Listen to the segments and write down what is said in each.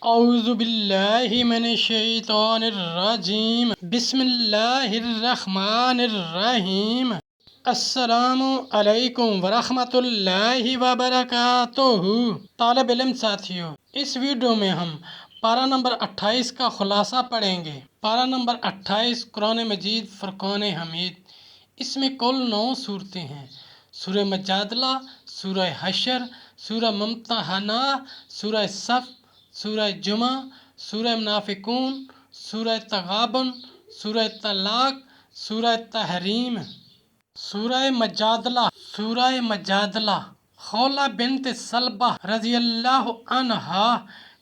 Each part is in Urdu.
اعوذ باللہ من الشیطان الرجیم بسم اللہ الرحمن الرحیم السلام علیکم ورحمۃ اللہ وبرکاتہ۔ طالب علم ساتھیوں، اس ویڈیو میں ہم پارہ نمبر 28 کا خلاصہ پڑھیں گے۔ پارہ نمبر 28 قرآن مجید فرقان حمید۔ اس میں کل 9 صورتیں ہیں: سورہ مجادلہ، سورہ حشر، سورہ ممتحنہ، سورہ صف، سورہ جمعہ، سورہ منافقون، سورہ تغابن، سورہ طلاق، سورہ تحریم۔ سورہ مجادلہ خولہ بنت سلبہ رضی اللہ عنہا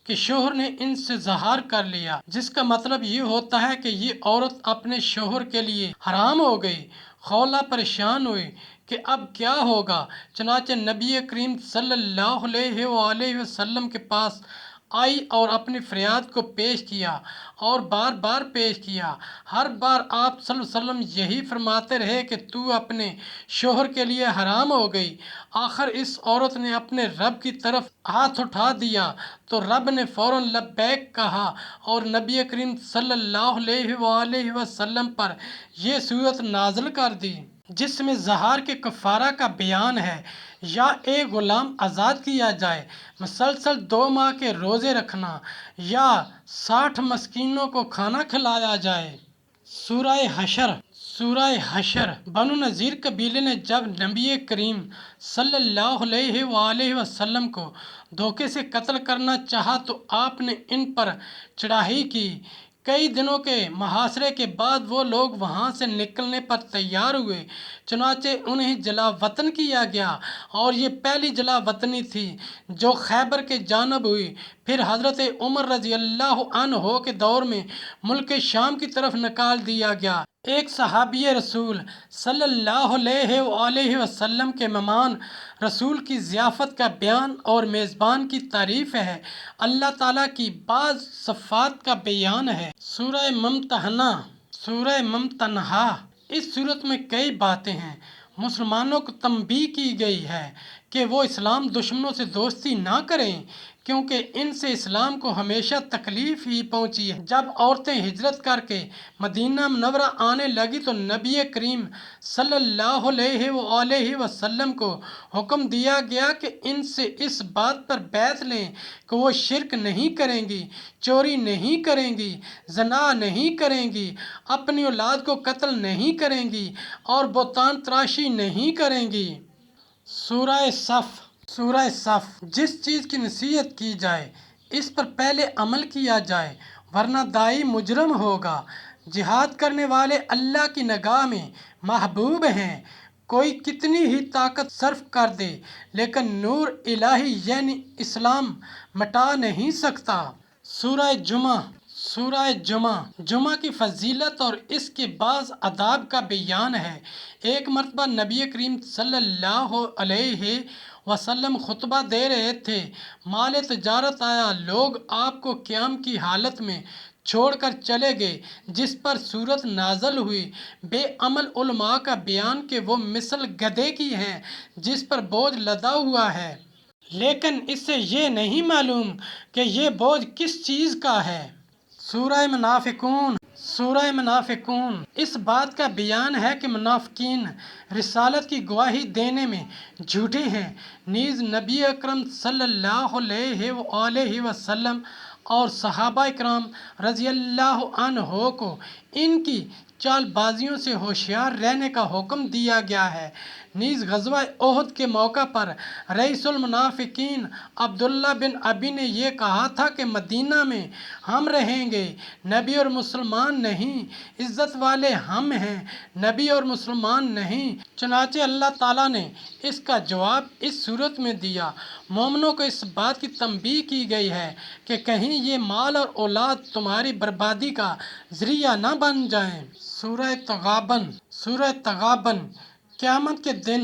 کے شوہر نے ان سے زہار کر لیا، جس کا مطلب یہ ہوتا ہے کہ یہ عورت اپنے شوہر کے لیے حرام ہو گئی۔ خولہ پریشان ہوئی کہ اب کیا ہوگا، چنانچہ نبی کریم صلی اللہ علیہ وآلہ وسلم کے پاس آئی اور اپنی فریاد کو پیش کیا اور بار بار پیش کیا۔ ہر بار آپ صلی اللہ علیہ وسلم یہی فرماتے رہے کہ تو اپنے شوہر کے لیے حرام ہو گئی۔ آخر اس عورت نے اپنے رب کی طرف ہاتھ اٹھا دیا تو رب نے فوراً لبیک کہا اور نبی کریم صلی اللہ علیہ وآلہ وسلم پر یہ صورت نازل کر دی، جس میں زہار کے کفارہ کا بیان ہے: یا ایک غلام آزاد کیا جائے، مسلسل 2 ماہ کے روزے رکھنا، یا 60 مسکینوں کو کھانا کھلایا جائے۔ سورہ حشر۔ بنو نذیر قبیلے نے جب نبی کریم صلی اللہ علیہ وآلہ وسلم کو دھوکے سے قتل کرنا چاہا تو آپ نے ان پر چڑھائی کی۔ کئی دنوں کے محاصرے کے بعد وہ لوگ وہاں سے نکلنے پر تیار ہوئے، چنانچہ انہیں جلا وطن کیا گیا، اور یہ پہلی جلا وطنی تھی جو خیبر کے جانب ہوئی۔ پھر حضرت عمر رضی اللہ عنہ کے دور میں ملک شام کی طرف نکال دیا گیا۔ ایک صحابی رسول صلی اللہ علیہ وآلہ وسلم کے مہمان رسول کی ضیافت کا بیان اور میزبان کی تعریف ہے۔ اللہ تعالیٰ کی بعض صفات کا بیان ہے۔ سورہ ممتحنہ۔ اس صورت میں کئی باتیں ہیں۔ مسلمانوں کو تنبیہ کی گئی ہے کہ وہ اسلام دشمنوں سے دوستی نہ کریں، کیونکہ ان سے اسلام کو ہمیشہ تکلیف ہی پہنچی ہے۔ جب عورتیں ہجرت کر کے مدینہ منورہ آنے لگی تو نبی کریم صلی اللہ علیہ وآلہ وسلم کو حکم دیا گیا کہ ان سے اس بات پر بیعت لیں کہ وہ شرک نہیں کریں گی، چوری نہیں کریں گی، زنا نہیں کریں گی، اپنی اولاد کو قتل نہیں کریں گی اور بہتان تراشی نہیں کریں گی۔ سورہ صف۔ جس چیز کی نصیحت کی جائے اس پر پہلے عمل کیا جائے، ورنہ داعی مجرم ہوگا۔ جہاد کرنے والے اللہ کی نگاہ میں محبوب ہیں۔ کوئی کتنی ہی طاقت صرف کر دے لیکن نور الہی یعنی اسلام مٹا نہیں سکتا۔ سورہ جمعہ کی فضیلت اور اس کے بعض آداب کا بیان ہے۔ ایک مرتبہ نبی کریم صلی اللہ علیہ وسلم خطبہ دے رہے تھے، مال تجارت آیا، لوگ آپ کو قیام کی حالت میں چھوڑ کر چلے گئے، جس پر صورت نازل ہوئی۔ بے عمل علماء کا بیان کہ وہ مثل گدھے کی ہیں جس پر بوجھ لدا ہوا ہے، لیکن اس سے یہ نہیں معلوم کہ یہ بوجھ کس چیز کا ہے۔ سورہ منافقون۔ اس بات کا بیان ہے کہ منافقین رسالت کی گواہی دینے میں جھوٹے ہیں، نیز نبی اکرم صلی اللہ علیہ وآلہ وسلم اور صحابہ کرام رضی اللہ عنہ کو ان کی چال بازیوں سے ہوشیار رہنے کا حکم دیا گیا ہے۔ نیز غزوہ احد کے موقع پر رئیس المنافقین عبداللہ بن ابی نے یہ کہا تھا کہ مدینہ میں ہم رہیں گے، نبی اور مسلمان نہیں، عزت والے ہم ہیں، نبی اور مسلمان نہیں۔ چنانچہ اللہ تعالیٰ نے اس کا جواب اس صورت میں دیا۔ مومنوں کو اس بات کی تنبیہ کی گئی ہے کہ کہیں یہ مال اور اولاد تمہاری بربادی کا ذریعہ نہ بن جائیں۔ سورہ تغابن۔ قیامت کے دن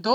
2